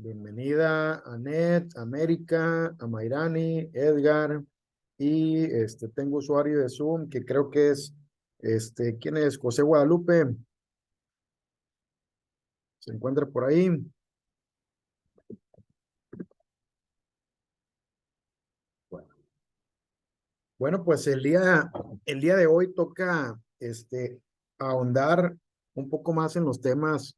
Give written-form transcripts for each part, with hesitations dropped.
Bienvenida Anet, América, a Mayrani, Edgar y tengo usuario de Zoom que creo que es ¿quién es? José Guadalupe, se encuentra por ahí. Bueno, bueno, pues el día de hoy toca ahondar un poco más en los temas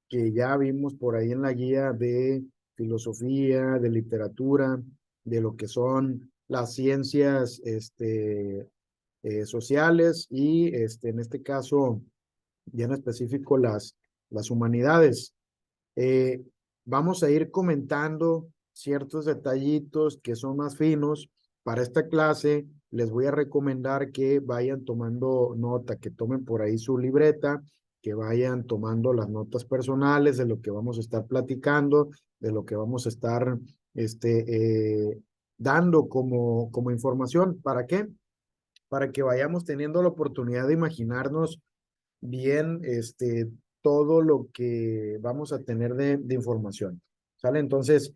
que ya vimos por ahí en la guía de filosofía, de literatura, de lo que son las ciencias sociales y en este caso, ya en específico, las humanidades. Eh, Vamos a ir comentando ciertos detallitos que son más finos. Para esta clase les voy a recomendar que vayan tomando nota, que tomen por ahí su libreta, que vayan tomando las notas personales de lo que vamos a estar platicando, de lo que vamos a estar dando como información. ¿Para qué? Para que vayamos teniendo la oportunidad de imaginarnos bien todo lo que vamos a tener de información. ¿Sale? Entonces,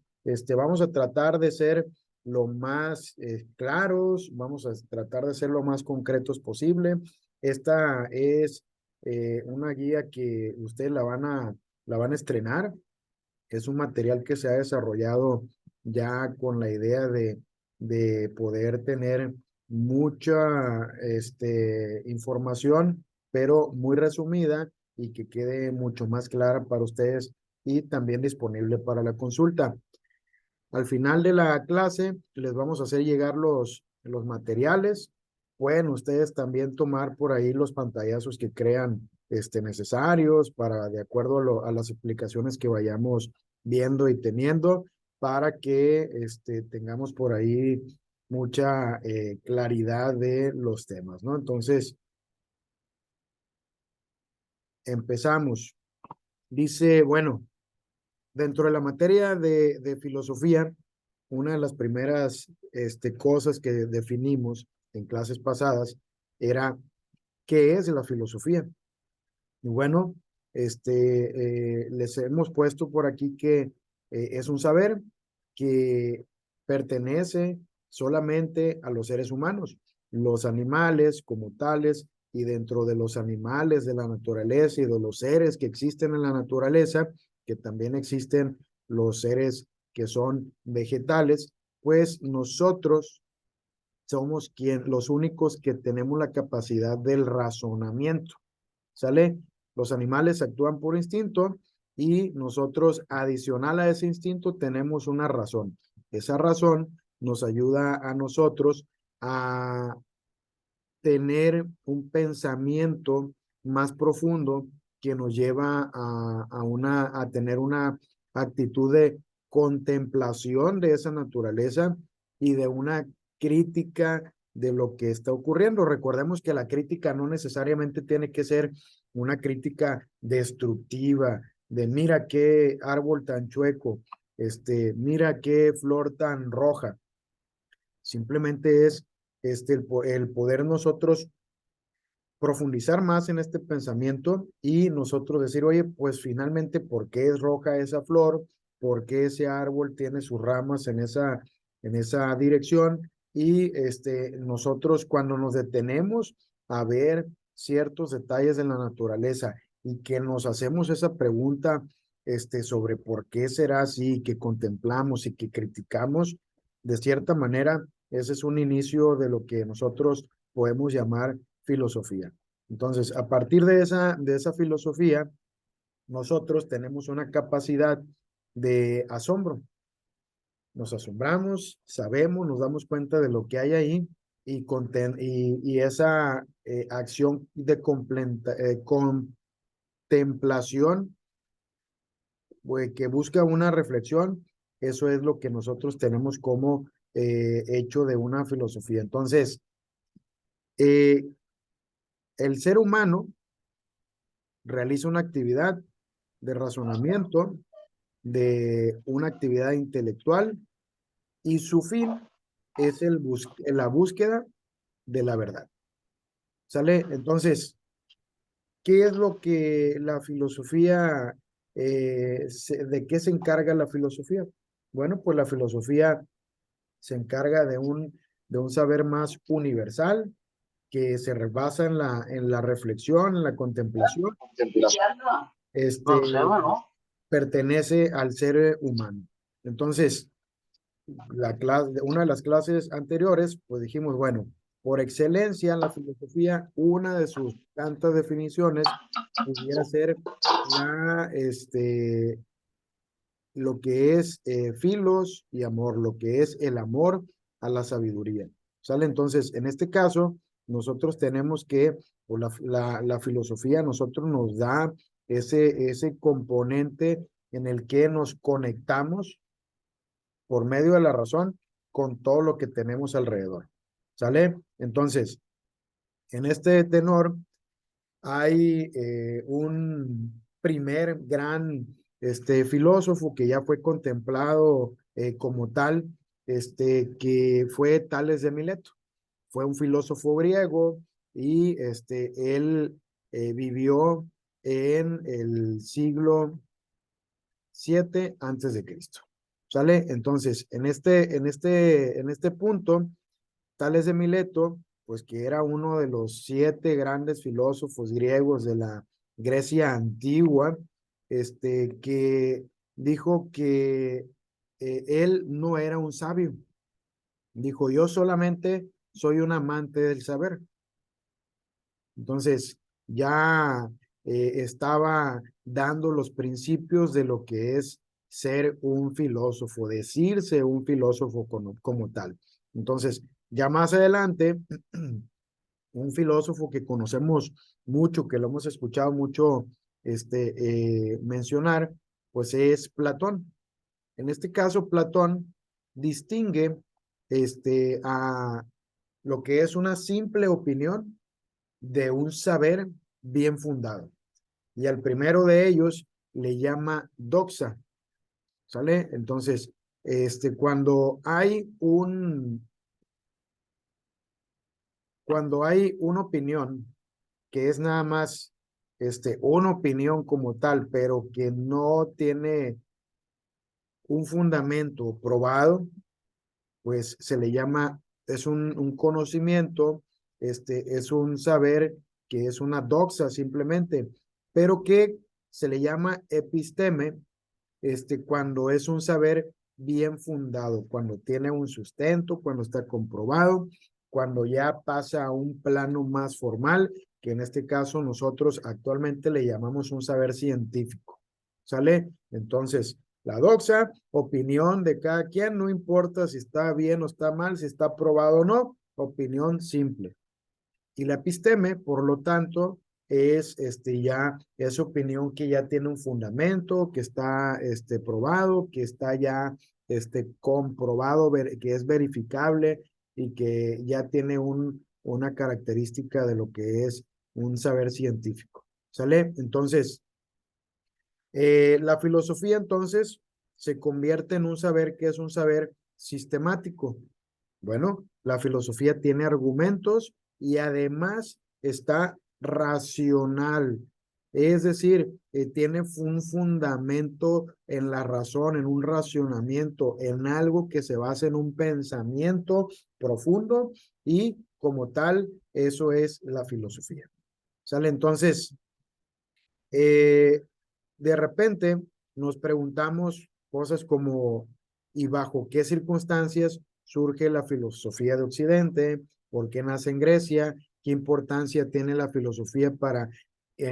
vamos a tratar de ser lo más claros, vamos a tratar de ser lo más concretos posible. Esta es una guía que ustedes la van a estrenar. Es un material que se ha desarrollado ya con la idea de poder tener mucha información, pero muy resumida y que quede mucho más clara para ustedes y también disponible para la consulta. Al final de la clase les vamos a hacer llegar los materiales. Pueden ustedes también tomar por ahí los pantallazos que crean necesarios para, de acuerdo a las explicaciones que vayamos viendo y teniendo, para que tengamos por ahí mucha claridad de los temas, ¿no? Entonces, empezamos. Dice, bueno, dentro de la materia de filosofía, una de las primeras cosas que definimos en clases pasadas era qué es la filosofía. Y bueno, les hemos puesto por aquí que es un saber que pertenece solamente a los seres humanos, los animales como tales, y dentro de los animales de la naturaleza y de los seres que existen en la naturaleza, que también existen los seres que son vegetales, pues nosotros somos los únicos que tenemos la capacidad del razonamiento. ¿Sale? Los animales actúan por instinto y nosotros, adicional a ese instinto, tenemos una razón. Esa razón nos ayuda a nosotros a tener un pensamiento más profundo que nos lleva a tener una actitud de contemplación de esa naturaleza y de una crítica de lo que está ocurriendo. Recordemos que la crítica no necesariamente tiene que ser una crítica destructiva, de mira qué árbol tan chueco, mira qué flor tan roja. Simplemente es el poder nosotros profundizar más en este pensamiento y nosotros decir, oye, pues finalmente, ¿por qué es roja esa flor? ¿Por qué ese árbol tiene sus ramas en esa dirección? Y nosotros, cuando nos detenemos a ver ciertos detalles de la naturaleza y que nos hacemos esa pregunta sobre por qué será así, que contemplamos y que criticamos, de cierta manera, ese es un inicio de lo que nosotros podemos llamar filosofía. Entonces, a partir de esa filosofía, nosotros tenemos una capacidad de asombro. Nos asombramos, sabemos, nos damos cuenta de lo que hay ahí y esa acción de contemplación que busca una reflexión, eso es lo que nosotros tenemos como hecho de una filosofía. Entonces, eh, el ser humano realiza una actividad de razonamiento, de una actividad intelectual, y su fin es la búsqueda de la verdad. ¿Sale? Entonces, ¿qué es lo que la filosofía ¿de qué se encarga la filosofía? Bueno, pues la filosofía se encarga de un saber más universal que se basa en la reflexión, en la contemplación, este, pertenece al ser humano. Entonces, una de las clases anteriores, pues dijimos, bueno, por excelencia, la filosofía, una de sus tantas definiciones pudiera ser lo que es filos y amor, lo que es el amor a la sabiduría. ¿Sale? Entonces, en este caso, nosotros tenemos que, o la filosofía a nosotros nos da ese componente en el que nos conectamos por medio de la razón con todo lo que tenemos alrededor. ¿Sale? Entonces, en este tenor hay un primer gran filósofo que ya fue contemplado como tal, que fue Tales de Mileto. Fue un filósofo griego y él vivió en el siglo 7 antes de Cristo. ¿Sale? Entonces, en este punto, Tales de Mileto, pues que era uno de los 7 grandes filósofos griegos de la Grecia antigua, que dijo que él no era un sabio. Dijo, yo solamente soy un amante del saber. Entonces, ya estaba dando los principios de lo que es ser un filósofo, decirse un filósofo como tal. Entonces, ya más adelante, un filósofo que conocemos mucho, que lo hemos escuchado mucho mencionar, pues es Platón. En este caso, Platón distingue a lo que es una simple opinión de un saber bien fundado. Y al primero de ellos le llama doxa, ¿sale? Entonces, cuando hay una opinión que es nada más una opinión como tal, pero que no tiene un fundamento probado, pues se le llama, es un conocimiento, es un saber que es una doxa simplemente, pero que se le llama episteme, cuando es un saber bien fundado, cuando tiene un sustento, cuando está comprobado, cuando ya pasa a un plano más formal, que en este caso nosotros actualmente le llamamos un saber científico. ¿Sale? Entonces, la doxa, opinión de cada quien, no importa si está bien o está mal, si está probado o no, opinión simple. Y la episteme, por lo tanto, es ya esa opinión que ya tiene un fundamento, que está probado, que está ya comprobado, que es verificable y que ya tiene una característica de lo que es un saber científico. ¿Sale? Entonces, la filosofía entonces se convierte en un saber que es un saber sistemático. Bueno, la filosofía tiene argumentos y además está racional. Es decir, tiene un fundamento en la razón, en un racionamiento, en algo que se basa en un pensamiento profundo y como tal, eso es la filosofía. ¿Sale? Entonces, eh, de repente nos preguntamos cosas como, ¿y bajo qué circunstancias surge la filosofía de Occidente? ¿Por qué nace en Grecia? ¿Qué importancia tiene la filosofía para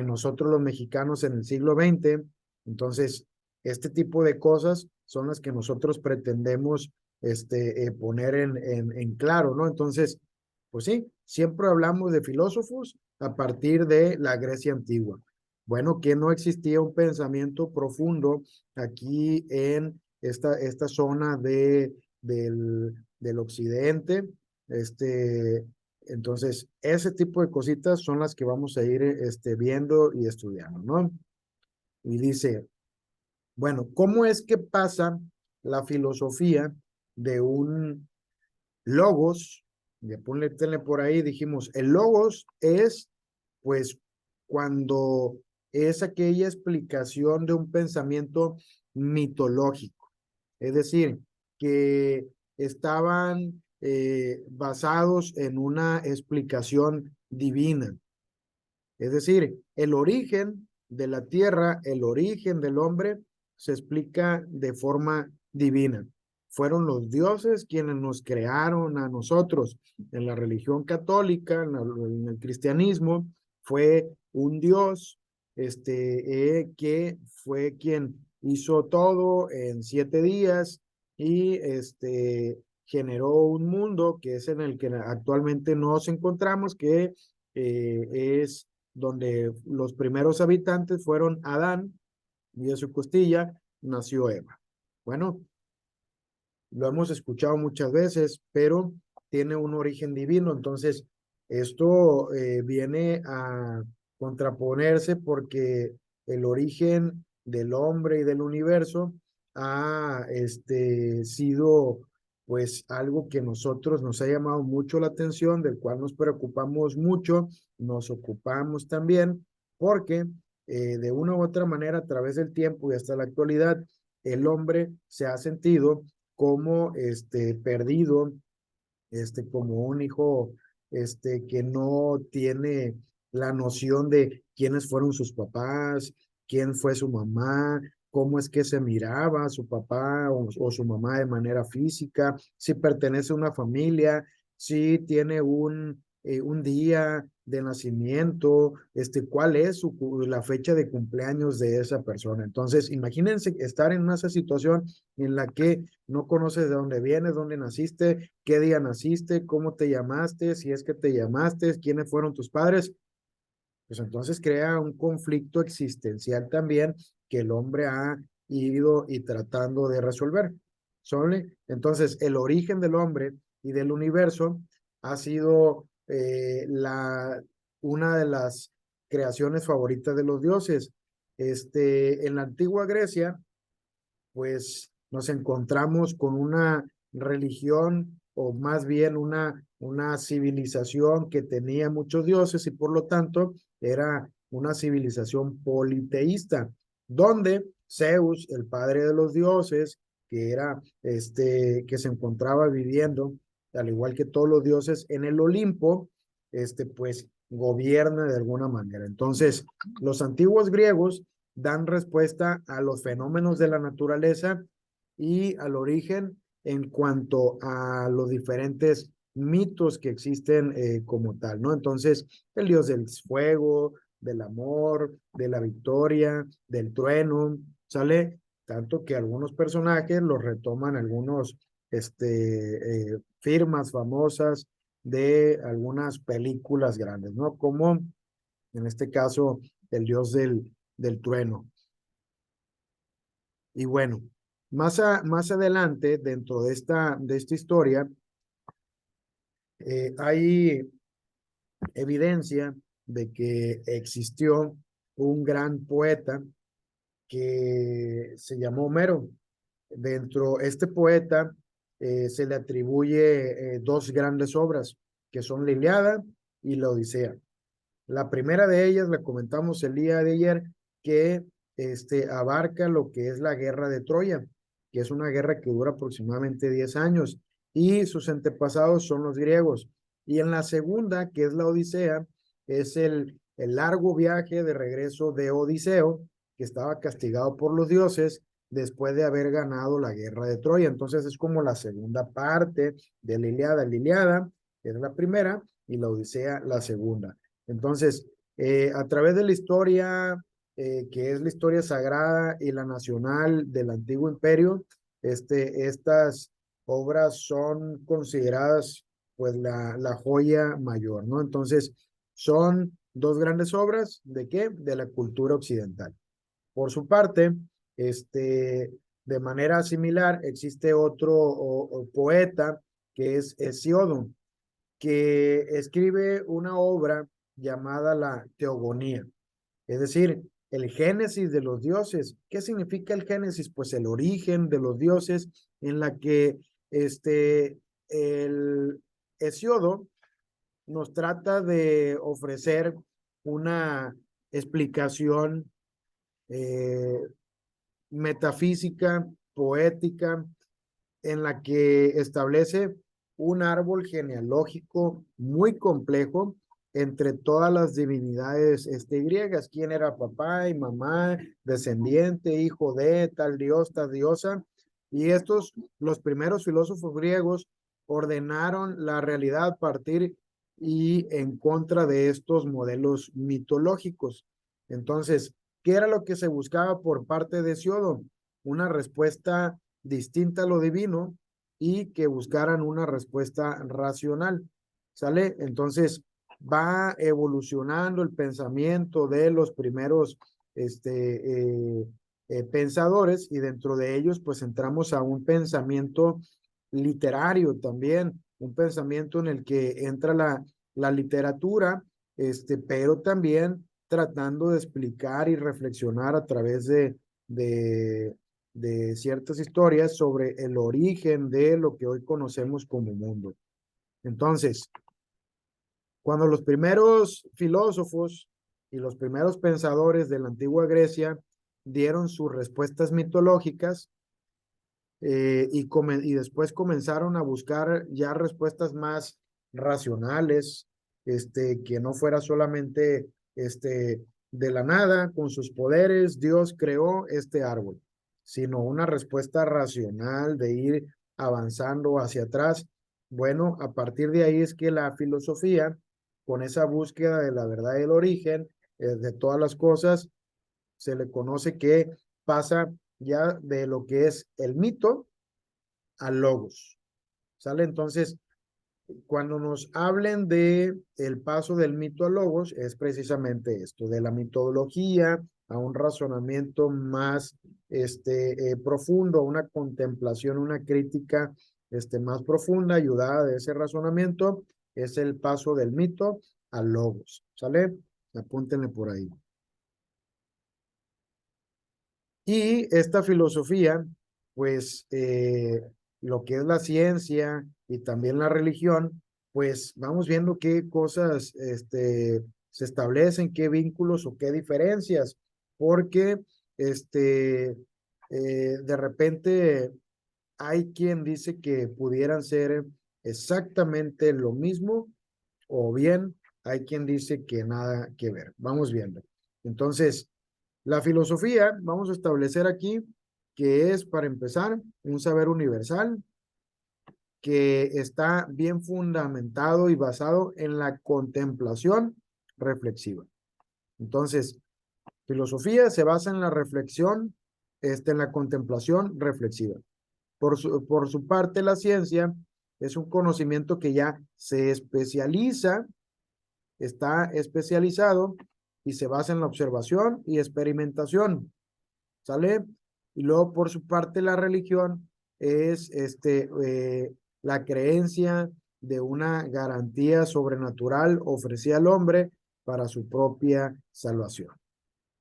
nosotros los mexicanos en el siglo XX? Entonces, este tipo de cosas son las que nosotros pretendemos poner en claro, ¿no? Entonces, pues sí, siempre hablamos de filósofos a partir de la Grecia antigua. Bueno, que no existía un pensamiento profundo aquí en esta zona del occidente. Entonces, ese tipo de cositas son las que vamos a ir viendo y estudiando, ¿no? Y dice, bueno, ¿cómo es que pasa la filosofía de un logos? Ya ponle por ahí, dijimos, el logos es, pues, cuando es aquella explicación de un pensamiento mitológico, es decir, que estaban basados en una explicación divina. Es decir, el origen de la tierra, el origen del hombre, se explica de forma divina. Fueron los dioses quienes nos crearon a nosotros. En la religión católica, en el cristianismo, fue un dios que fue quien hizo todo en 7 días y generó un mundo que es en el que actualmente nos encontramos, que es donde los primeros habitantes fueron Adán y de su costilla nació Eva. Bueno, lo hemos escuchado muchas veces, pero tiene un origen divino, entonces esto viene a contraponerse porque el origen del hombre y del universo ha sido pues algo que nosotros nos ha llamado mucho la atención, del cual nos preocupamos mucho, nos ocupamos también, porque de una u otra manera a través del tiempo y hasta la actualidad, el hombre se ha sentido como perdido, como un hijo que no tiene la noción de quiénes fueron sus papás, quién fue su mamá, cómo es que se miraba su papá o su mamá de manera física, si pertenece a una familia, si tiene un día de nacimiento, cuál es la fecha de cumpleaños de esa persona. Entonces, imagínense estar en esa situación en la que no conoces de dónde vienes, dónde naciste, qué día naciste, cómo te llamaste, si es que te llamaste, quiénes fueron tus padres. Pues entonces crea un conflicto existencial también que el hombre ha ido y tratando de resolver. ¿Sole? Entonces, el origen del hombre y del universo ha sido una de las creaciones favoritas de los dioses. En la antigua Grecia, pues nos encontramos con una religión o más bien una civilización que tenía muchos dioses y por lo tanto era una civilización politeísta, donde Zeus, el padre de los dioses, que era que se encontraba viviendo, al igual que todos los dioses, en el Olimpo, pues gobierna de alguna manera. Entonces, los antiguos griegos dan respuesta a los fenómenos de la naturaleza y al origen en cuanto a los diferentes mitos que existen como tal, ¿no? Entonces, el dios del fuego, del amor, de la victoria, del trueno, ¿sale? Tanto que algunos personajes los retoman algunos firmas famosas de algunas películas grandes, ¿no? Como en este caso el dios del trueno. Y bueno, más adelante, dentro de esta historia, hay evidencia de que existió un gran poeta que se llamó Homero. Dentro de este poeta se le atribuye dos grandes obras, que son la Ilíada y la Odisea. La primera de ellas, la comentamos el día de ayer, que abarca lo que es la guerra de Troya, que es una guerra que dura aproximadamente 10 años, y sus antepasados son los griegos. Y en la segunda, que es la Odisea, es el largo viaje de regreso de Odiseo, que estaba castigado por los dioses después de haber ganado la guerra de Troya. Entonces es como la segunda parte de la Ilíada. La Ilíada es la primera y la Odisea la segunda. Entonces, a través de la historia, que es la historia sagrada y la nacional del antiguo imperio, estas obras son consideradas pues la joya mayor, ¿no? Entonces, son dos grandes obras, ¿de qué? De la cultura occidental. Por su parte, de manera similar, existe otro poeta que es Hesíodo, que escribe una obra llamada la Teogonía, es decir, el génesis de los dioses. ¿Qué significa el génesis? Pues el origen de los dioses, en la que el Hesíodo nos trata de ofrecer una explicación metafísica, poética, en la que establece un árbol genealógico muy complejo entre todas las divinidades griegas, quién era papá y mamá, descendiente, hijo de tal dios, tal diosa, y estos, los primeros filósofos griegos, ordenaron la realidad a partir y en contra de estos modelos mitológicos. Entonces, ¿qué era lo que se buscaba por parte de Hesiodo? Una respuesta distinta a lo divino y que buscaran una respuesta racional, ¿sale? Entonces va evolucionando el pensamiento de los primeros pensadores y dentro de ellos pues entramos a un pensamiento literario también, un pensamiento en el que entra la literatura, pero también tratando de explicar y reflexionar a través de ciertas historias sobre el origen de lo que hoy conocemos como mundo. Entonces, cuando los primeros filósofos y los primeros pensadores de la antigua Grecia dieron sus respuestas mitológicas y después comenzaron a buscar ya respuestas más racionales, que no fuera solamente de la nada, con sus poderes, Dios creó este árbol, sino una respuesta racional de ir avanzando hacia atrás. Bueno, a partir de ahí es que la filosofía, con esa búsqueda de la verdad y el origen de todas las cosas, se le conoce que pasa ya de lo que es el mito al logos. ¿Sale? Entonces, cuando nos hablen de el paso del mito al logos, es precisamente esto, de la mitología a un razonamiento más profundo, una contemplación, una crítica más profunda, ayudada de ese razonamiento, es el paso del mito al logos. ¿Sale? Apúntenle por ahí. Y esta filosofía, pues lo que es la ciencia y también la religión, pues vamos viendo qué cosas se establecen, qué vínculos o qué diferencias, porque de repente hay quien dice que pudieran ser exactamente lo mismo, o bien hay quien dice que nada que ver. Vamos viendo. Entonces, la filosofía, vamos a establecer aquí que es, para empezar, un saber universal que está bien fundamentado y basado en la contemplación reflexiva. Entonces, filosofía se basa en la reflexión, en la contemplación reflexiva. Por su parte, la ciencia es un conocimiento que ya se especializa, está especializado y se basa en la observación y experimentación. ¿Sale? Y luego, por su parte, la religión es la creencia de una garantía sobrenatural ofrecida al hombre para su propia salvación.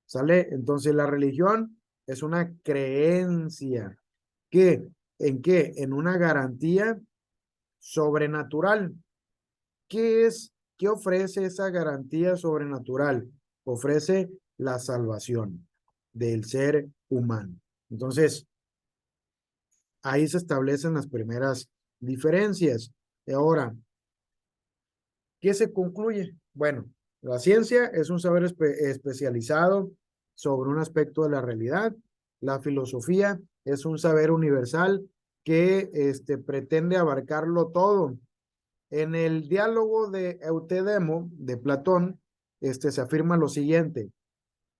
¿Sale? Entonces, la religión es una creencia que, ¿en qué? En una garantía sobrenatural. ¿Qué es? ¿Qué ofrece esa garantía sobrenatural? Ofrece la salvación del ser humano. Entonces, ahí se establecen las primeras diferencias. Ahora, ¿qué se concluye? Bueno, la ciencia es un saber especializado sobre un aspecto de la realidad. La filosofía es un saber universal que pretende abarcarlo todo. En el diálogo de Eutedemo de Platón, se afirma lo siguiente: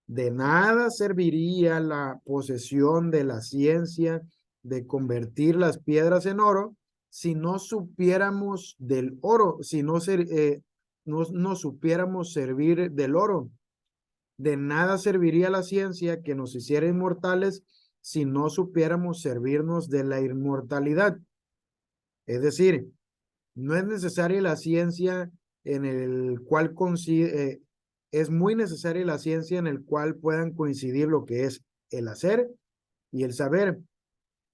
de nada serviría la posesión de la ciencia de convertir las piedras en oro si no supiéramos del oro, si no supiéramos servir del oro. De nada serviría la ciencia que nos hiciera inmortales si no supiéramos servirnos de la inmortalidad. Es decir, no es necesaria la ciencia en el cual es muy necesaria la ciencia en el cual puedan coincidir lo que es el hacer y el saber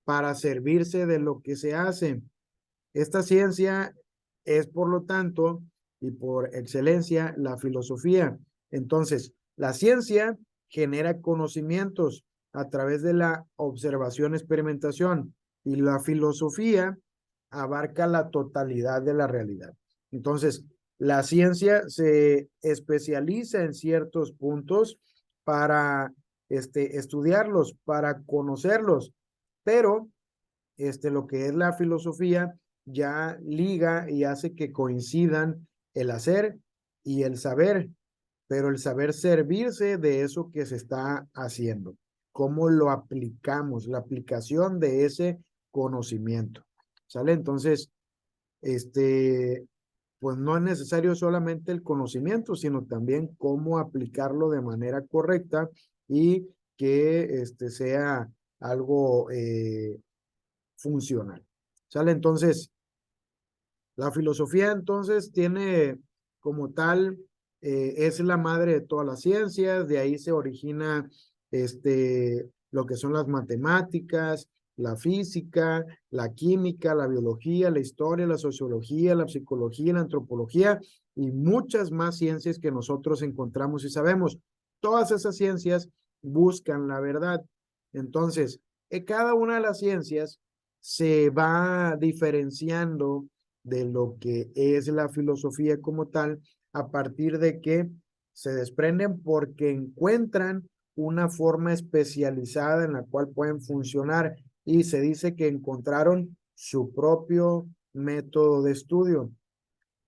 para servirse de lo que se hace. Esta ciencia es, por lo tanto, y por excelencia, la filosofía. Entonces, La ciencia genera conocimientos a través de la observación, experimentación, y la filosofía abarca la totalidad de la realidad. Entonces, la ciencia se especializa en ciertos puntos para estudiarlos, para conocerlos, pero lo que es la filosofía ya liga y hace que coincidan el hacer y el saber, pero el saber servirse de eso que se está haciendo, cómo lo aplicamos, la aplicación de ese conocimiento, ¿sale? Entonces, pues no es necesario solamente el conocimiento, sino también cómo aplicarlo de manera correcta y que sea algo funcional. ¿Sale? Entonces, la filosofía entonces tiene como tal, es la madre de todas las ciencias, de ahí se origina lo que son las matemáticas, la física, la química, la biología, la historia, la sociología, la psicología, la antropología y muchas más ciencias que nosotros encontramos y sabemos. Todas esas ciencias buscan la verdad. Entonces, en cada una de las ciencias se va diferenciando de lo que es la filosofía como tal, a partir de que se desprenden porque encuentran una forma especializada en la cual pueden funcionar y se dice que encontraron su propio método de estudio.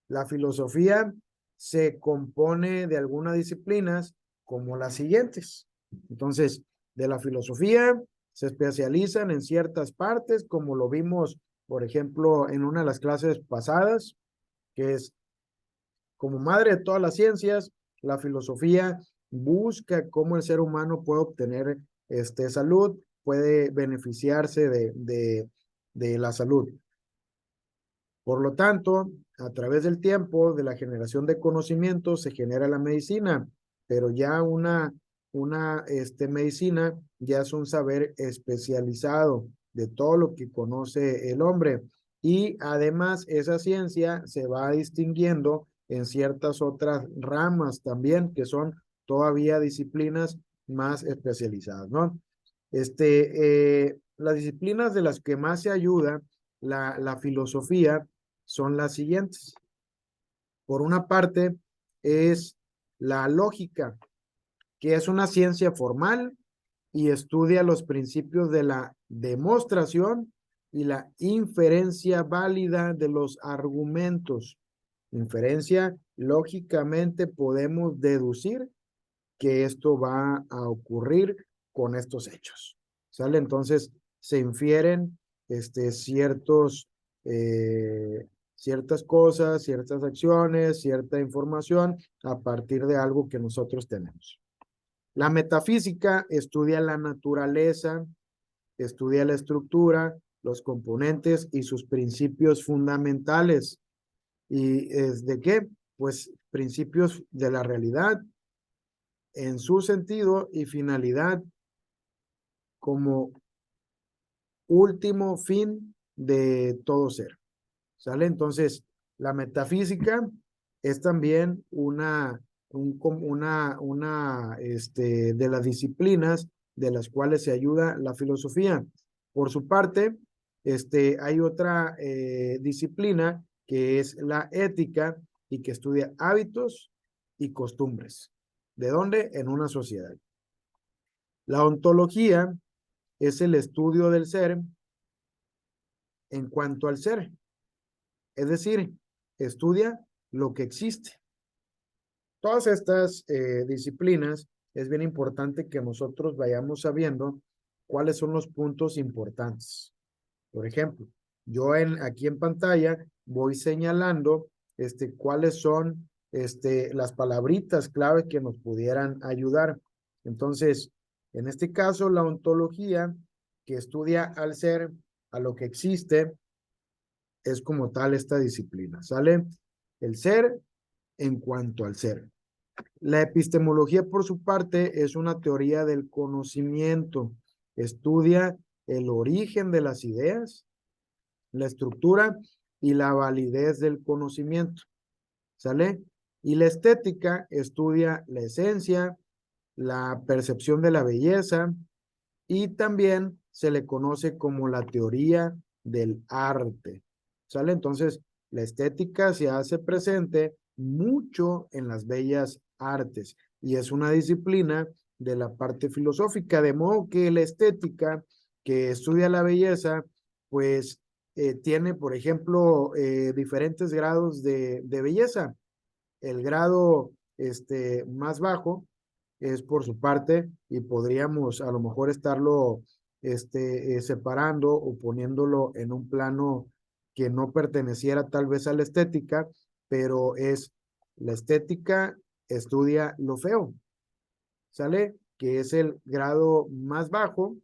La filosofía se compone de algunas disciplinas como las siguientes. Entonces, de la filosofía se especializan en ciertas partes, como lo vimos, por ejemplo, en una de las clases pasadas, que es como madre de todas las ciencias, la filosofía busca cómo el ser humano puede obtener salud, puede beneficiarse de la salud. Por lo tanto, a través del tiempo, de la generación de conocimiento, se genera la medicina, pero ya una medicina ya es un saber especializado de todo lo que conoce el hombre. Y además, esa ciencia se va distinguiendo en ciertas otras ramas también, que son todavía disciplinas más especializadas, ¿no? Las disciplinas de las que más se ayuda la filosofía son las siguientes. Por una parte, es la lógica, que es una ciencia formal y estudia los principios de la demostración y la inferencia válida de los argumentos. Inferencia, lógicamente podemos deducir que esto va a ocurrir con estos hechos. ¿Sale? Entonces se infieren ciertos, ciertas cosas, ciertas acciones, cierta información a partir de algo que nosotros tenemos. La metafísica estudia la naturaleza, estudia la estructura, los componentes y sus principios fundamentales. ¿Y es de qué? Pues principios de la realidad en su sentido y finalidad como último fin de todo ser. ¿Sale? Entonces, la metafísica es también de las disciplinas de las cuales se ayuda la filosofía. Por su parte, hay otra disciplina que es la ética y que estudia hábitos y costumbres. ¿De dónde? En una sociedad. La ontología es el estudio del ser en cuanto al ser, es decir, estudia lo que existe. Todas estas disciplinas es bien importante que nosotros vayamos sabiendo cuáles son los puntos importantes. Por ejemplo, yo aquí en pantalla voy señalando cuáles son las palabritas clave que nos pudieran ayudar. Entonces, en este caso, la ontología que estudia al ser, a lo que existe, es como tal esta disciplina, ¿sale? El ser en cuanto al ser. La epistemología, por su parte, es una teoría del conocimiento. Estudia el origen de las ideas, la estructura y la validez del conocimiento. ¿Sale? Y la estética estudia la esencia, la percepción de la belleza y también se le conoce como la teoría del arte. ¿Sale? Entonces, la estética se hace presente mucho en las bellas artes y es una disciplina de la parte filosófica, de modo que la estética que estudia la belleza, pues tiene, por ejemplo, diferentes grados de belleza. El grado más bajo es por su parte y podríamos a lo mejor estarlo separando o poniéndolo en un plano que no perteneciera tal vez a la estética, pero es la estética estudia lo feo, ¿sale? Que es el grado más bajo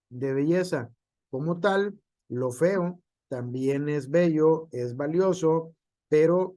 de belleza. Como tal, lo feo también es bello, es valioso, pero